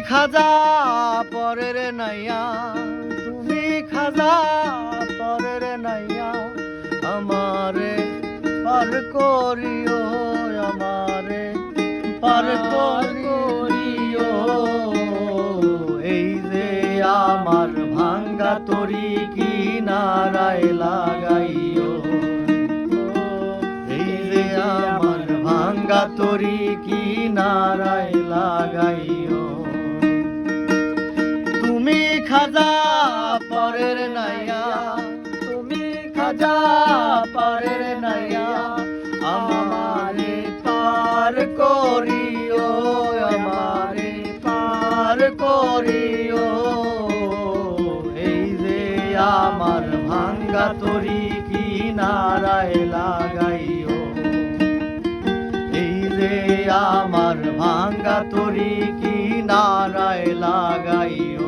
খাজা পরের নাইয়া, তুমি খাজা পরের নাইয়া, আমারে পার করিও, আমারে পার করিও। এই যে আমার ভাঙ্গা তরি কিনারায় লাগাইও, এই যে আমার ভাঙ্গা তরি কিনারায় লাগাইও। তুমি খাজা পরের নাইয়া, তুমি খাজা পরের নাইয়া, আমারে পার করিও, আমারে পার করিও। এই যে আমার ভাঙ্গা তরি কিনারায় লাগাইও, এই যে আমার ভাঙ্গা তরি কিনারায় লাগাইও।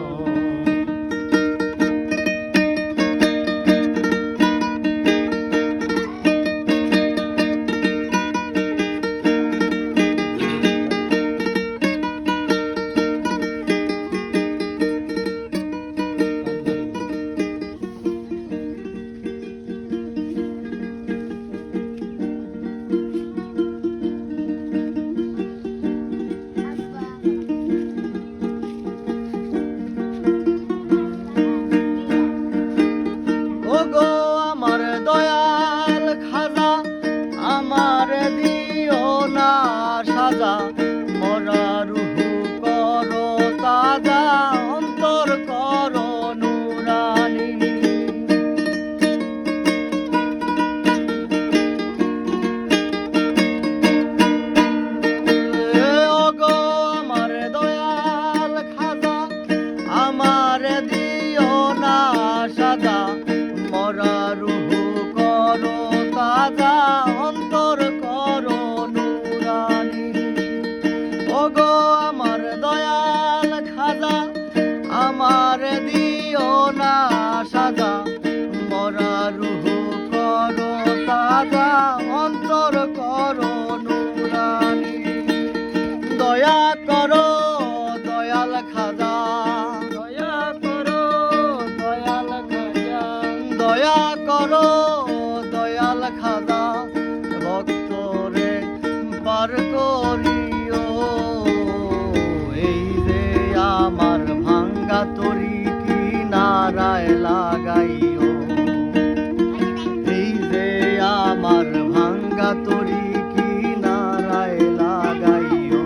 আমার দিও না সাজা, মরা রুহু করো তাজা, অন্তর করো নুরানি। ওগো আমার দয়াল খাজা, আমার দিও না সাজা, মরা রুহু করো তাজা, অন্তর করো নুরানি। ওগো আমার দয়াল খাজা, আমার দিও না সাজা, মরা রুহু করো তাজা, অন্তর করো নুরানি। দয়া করো দয়াল খাজা, দয়া করো দয়াল খাজা, দয়া করো দয়াল খাজা, ভক্তরে পার করিও। এই যে আমার ভাঙ্গা তরি কিনারায় লাগাইও, এই যে আমার ভাঙ্গা তরি কিনারায় লাগাইও।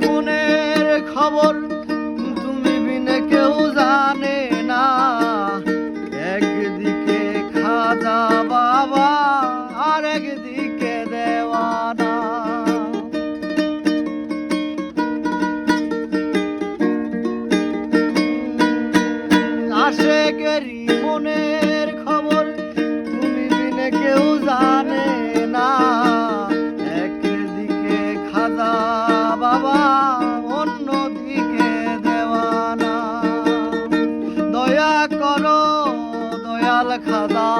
মনের খবর তুমি বিনে কেউ জানে না, একদিকে খাজা বাবা আর একদিকে দেওয়ানা। আশেকেরি মনের খবর তুমি বিনে কেউ জানে না, একদিকে খাজা বাবা অন্যদিকে দেওয়ানা। দয়া করো দয়াল খাজা,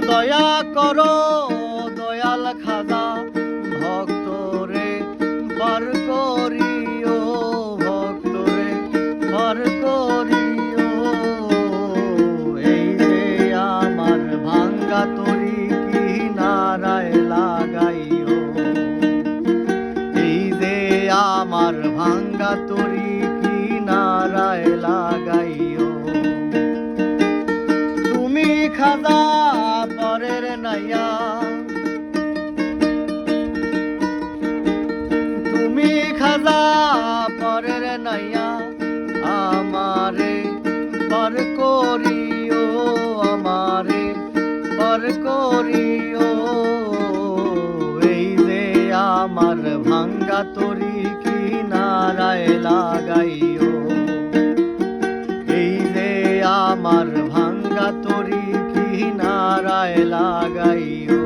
দয়া করো দয়াল খাজা, ভক্তরে পার করিও, ভক্তরে পার করিও। এই যে আমার ভাঙ্গা তরি কিনারায় লাগাইও, এই যে আমার আমার ভাঙ্গা তরি কিনারায় লাগাইও। তুমি খাজা পরের নাইয়া, তুমি খাজা পরের নাইয়া, আমারে পর করিও, আমারে পর করিও। এই যে আমার ভাঙ্গা তরি কিনারায় লাগাইও, এই যে আমার ভাঙ্গা তরি কিনারায় লাগাইও।